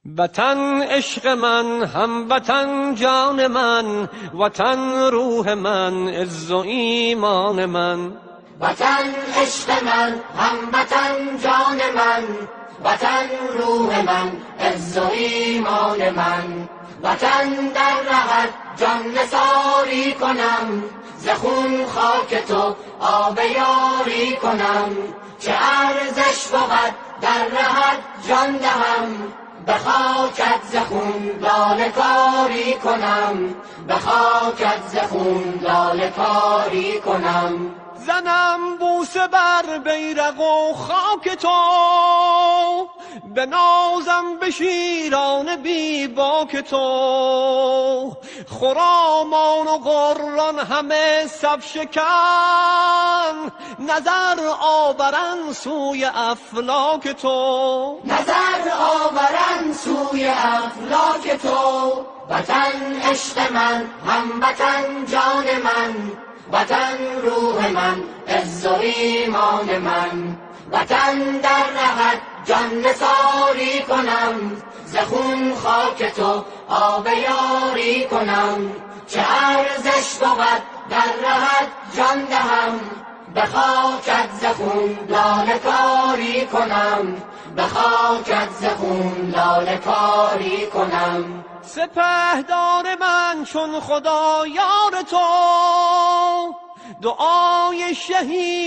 وطن عشق من، هموطن جان من، وطن روح من، عز و ایمان من. وطن عشق من، هموطن جان من، وطن روح من، عز و ایمان من. وطن در رهت جان نثاری کنم، ز خون خاک تو آب یاری کنم. چه ارزش بود در رهت جان دهم، به خاکت ز خون لاله کاری کنم، به خاکت ز خون لاله کاری کنم. زنم بوسه بر بیرق و خاک تو، بنازم به شیران بی باک تو. خرامان و قران همه صف شکن، نظر آورن سوی افلاک تو، نظر آورن سوی افلاک تو. وطن عشق من، هموطن جان من، وطن روح من، عز و ایمان من. وطن در رهت جان نثاری کنم، ز خون خاک تو آب یاری کنم. چه ارزش بود در رهت جان دهم، به خاکت ز خون لاله کاری کنم، به خاکت ز خون لاله کاری کنم. سپهدار من چون خدا یار تو، دعای شهید